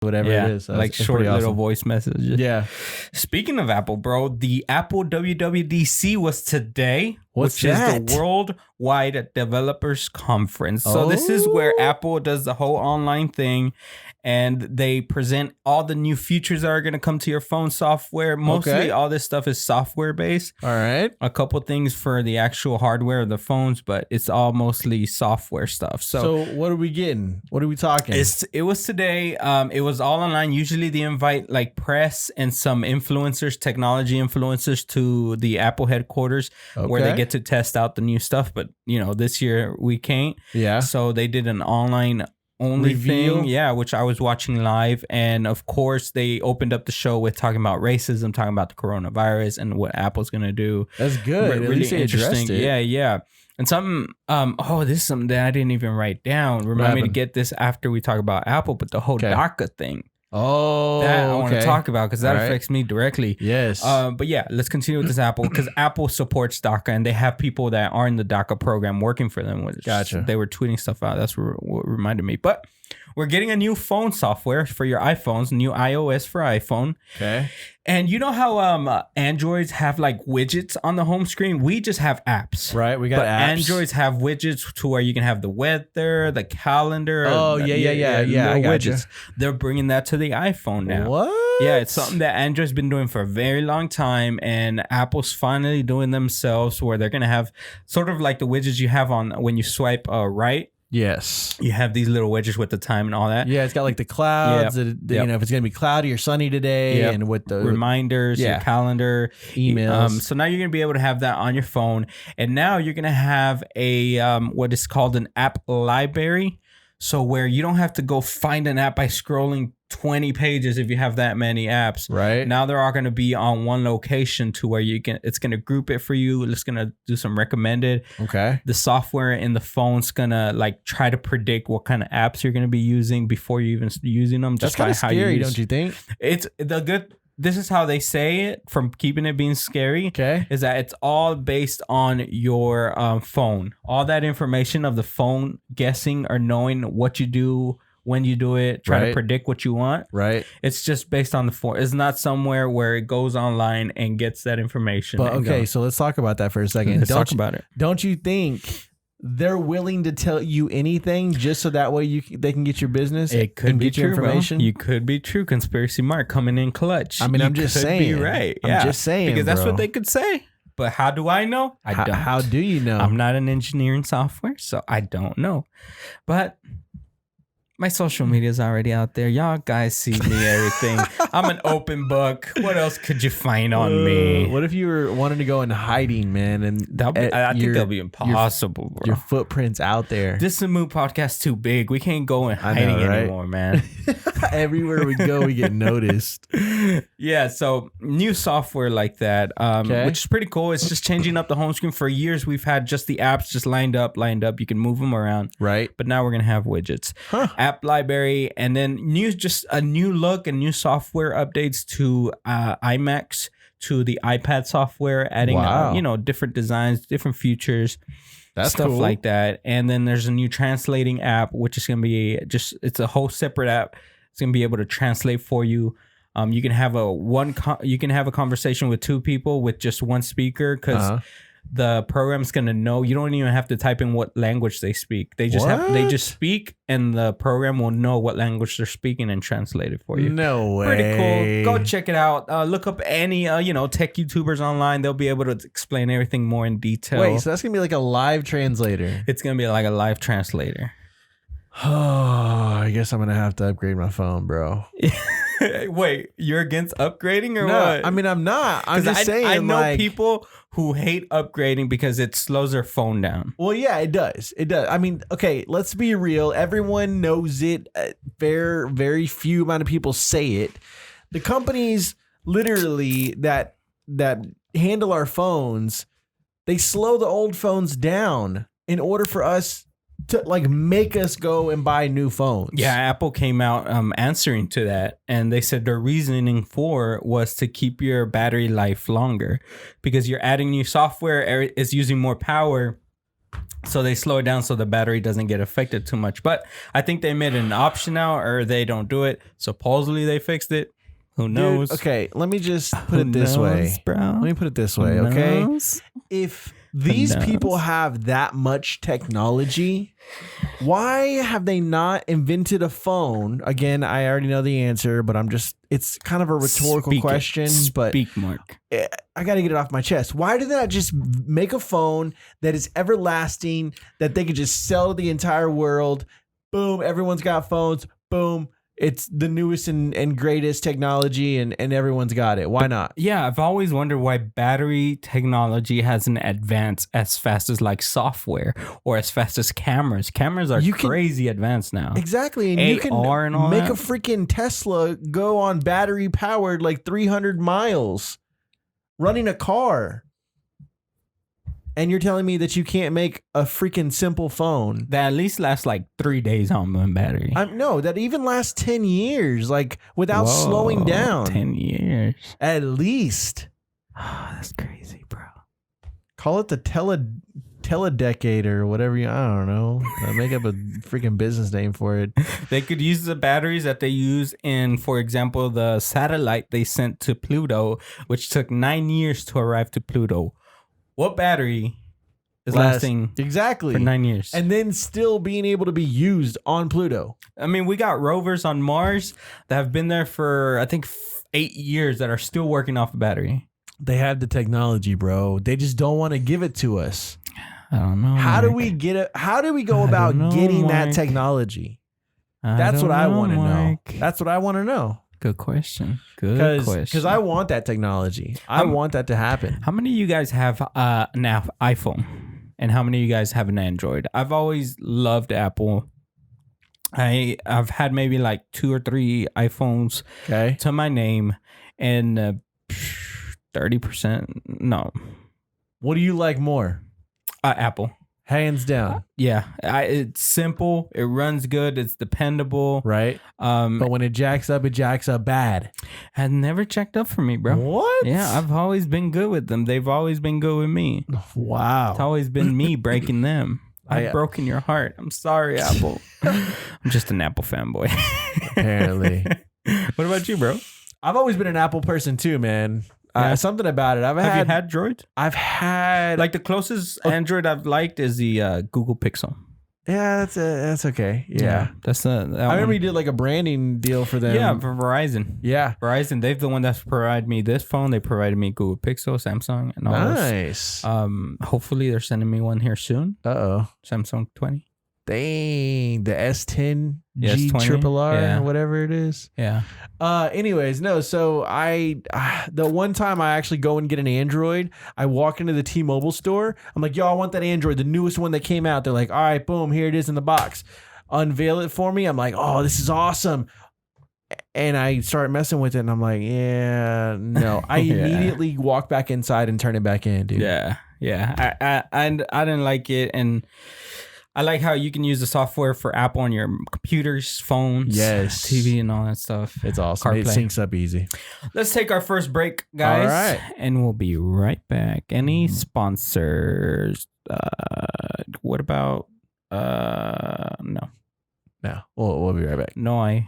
whatever it is. So like short little voice messages. Yeah. Speaking of Apple, bro, the Apple WWDC was today, which is the Worldwide Developers Conference. So this is where Apple does the whole online thing, and they present all the new features that are going to come to your phone software. Mostly all this stuff is software based. All right. A couple things for the actual hardware of the phones, but it's all mostly software stuff. So what are we getting? What are we talking? It was today. It was all online. Usually they invite like press and some influencers, technology influencers to the Apple headquarters where they get to test out the new stuff. But, this year we can't. Yeah. So they did an online only thing, which I was watching live. And of course, they opened up the show with talking about racism, talking about the coronavirus and what Apple's going to do. That's good. Really interesting. Yeah. And something, this is something that I didn't even write down. Remind me to get this after we talk about Apple, but the whole DACA thing. Oh, that I want to talk about because that affects me directly. Yes. But yeah, let's continue with this Apple because Apple supports DACA and they have people that are in the DACA program working for them. Gotcha. They were tweeting stuff out. That's what reminded me. But we're getting a new phone software for your iPhones, new iOS for iPhone. Okay. And you know how Androids have like widgets on the home screen? We just have apps. Right. We got apps. Androids have widgets to where you can have the weather, the calendar. Oh, yeah. I got widgets. They're bringing that to the iPhone now. What? Yeah, it's something that Android's been doing for a very long time. And Apple's finally doing themselves where they're going to have sort of like the widgets you have on when you swipe right. Yes. You have these little widgets with the time and all that. Yeah, it's got like the clouds, if it's going to be cloudy or sunny today, and with the reminders, your calendar, emails. So now you're going to be able to have that on your phone. And now you're going to have a what is called an app library. So where you don't have to go find an app by scrolling 20 pages if you have that many apps. Right. Now they're all going to be on one location to where it's going to group it for you. It's going to do some recommended. Okay. The software in the phone's going to like try to predict what kind of apps you're going to be using before you even using them. That's kind of scary, don't you think? This is how they say it from keeping it being scary. Okay. Is that it's all based on your phone. All that information of the phone guessing or knowing what you do, when you do it, try to predict what you want. Right. It's just based on the phone. It's not somewhere where it goes online and gets that information. But okay, so let's talk about that for a second. Let's talk about it. Don't you think they're willing to tell you anything just so that way they can get your business? It could be get your true, information. Bro. You could be true. Conspiracy Mark coming in clutch. I mean, I'm just saying. Be right. I'm just saying, because that's what they could say. But how do I know? I don't. How do you know? I'm not an engineer in software, so I don't know. But my social media is already out there. Y'all guys see me, everything. I'm an open book. What else could you find on me? What if you were wanting to go in hiding, man? And I think that'll be impossible, bro. Your footprint's out there. DisAMoood podcast too big. We can't go in hiding anymore, man. Everywhere we go, we get noticed. Yeah, so new software like that, which is pretty cool. It's just changing up the home screen. For years, we've had just the apps just lined up. You can move them around. Right. But now we're going to have widgets. App library, and then just a new look and new software updates to iMacs, to the iPad software, adding different designs, different features. That's stuff cool. Like that. And then there's a new translating app, which is going to be it's a whole separate app. It's going to be able to translate for you. You can have a conversation with two people with just one speaker because the program's going to know. You don't even have to type in what language they speak. They just speak, and the program will know what language they're speaking and translate it for you. No way. Pretty cool. Go check it out. Look up any tech YouTubers online. They'll be able to explain everything more in detail. Wait, so that's going to be like a live translator? It's going to be like a live translator. Oh, I guess I'm going to have to upgrade my phone, bro. Wait, you're against upgrading or what? I mean, I'm not. I'm just saying. I know people who hate upgrading because it slows their phone down. Well, yeah, it does. It does. I mean, okay, let's be real. Everyone knows it. Very few amount of people say it. The companies literally that handle our phones, they slow the old phones down in order for us to make us go and buy new phones. Yeah, Apple came out answering to that, and they said their reasoning was to keep your battery life longer because you're adding new software, is using more power, So they slow it down so the battery doesn't get affected too much. But I think they made an option now, or they don't do it. Supposedly they fixed it. Who knows? Dude, okay, let me just put it this way. Bro? Let me put it this way, okay? If these people have that much technology, why have they not invented a phone? Again, I already know the answer, but it's kind of a rhetorical question. But Mark. I got to get it off my chest. Why did they not just make a phone that is everlasting, that they could just sell to the entire world? Boom, everyone's got phones. Boom. It's the newest and greatest technology, and everyone's got it. Why not? Yeah, I've always wondered why battery technology hasn't advanced as fast as like software or as fast as cameras. Cameras are crazy advanced now. Exactly. And AR you can and all make that. a freaking Tesla go on battery powered like 300 miles running a car. And you're telling me that you can't make a freaking simple phone That at least lasts like 3 days on one battery. No, that even lasts 10 years, like without slowing down. 10 years. At least. Oh, that's crazy, bro. Call it the teledecade or whatever. I don't know. Make up a freaking business name for it. They could use the batteries that they use in, for example, the satellite they sent to Pluto, which took 9 years to arrive to Pluto. What battery is lasting exactly for 9 years? And then still being able to be used on Pluto. I mean, we got rovers on Mars that have been there for, I think, 8 years that are still working off a battery. They have the technology, bro. They just don't want to give it to us. I don't know. How do we get it? How do we go about getting that technology? That's what I want to know. That's what I want to know. Good question. Good question. Because I want that technology. I want that to happen. How many of you guys have an iPhone? And how many of you guys have an Android? I've always loved Apple. I've had maybe like 2 or 3 iPhones to my name, and 30%. No. What do you like more? Apple. Hands down. Yeah. It's simple. It runs good. It's dependable. Right. But when it jacks up bad. Has never checked up for me, bro. What? Yeah, I've always been good with them. They've always been good with me. Wow. It's always been me breaking them. I've broken your heart. I'm sorry, Apple. I'm just an Apple fanboy. Apparently. What about you, bro? I've always been an Apple person too, man. Something about it. Have you had Droid? I've had like the closest Android I've liked is the Google Pixel. Yeah, that's okay. Yeah. That's I remember you did like a branding deal for them. Yeah, for Verizon. Yeah. Verizon, they've the one that's provided me this phone. They provided me Google Pixel, Samsung, and all nice. This. Hopefully they're sending me one here soon. Samsung 20. Dang, the S10 S20, GRRR or whatever it is. Yeah. Anyways, no. So the one time I actually go and get an Android, I walk into the T-Mobile store. I'm like, yo, I want that Android, the newest one that came out. They're like, all right, boom, here it is in the box. Unveil it for me. I'm like, oh, this is awesome. And I start messing with it, and I'm like, yeah, no. I immediately walk back inside and turn it back in, dude. Yeah. I didn't like it, and I like how you can use the software for Apple on your computers, phones, TV, and all that stuff. It's awesome. CarPlay. It syncs up easy. Let's take our first break, guys. All right. And we'll be right back. Any sponsors? What about... No. No. We'll be right back. No,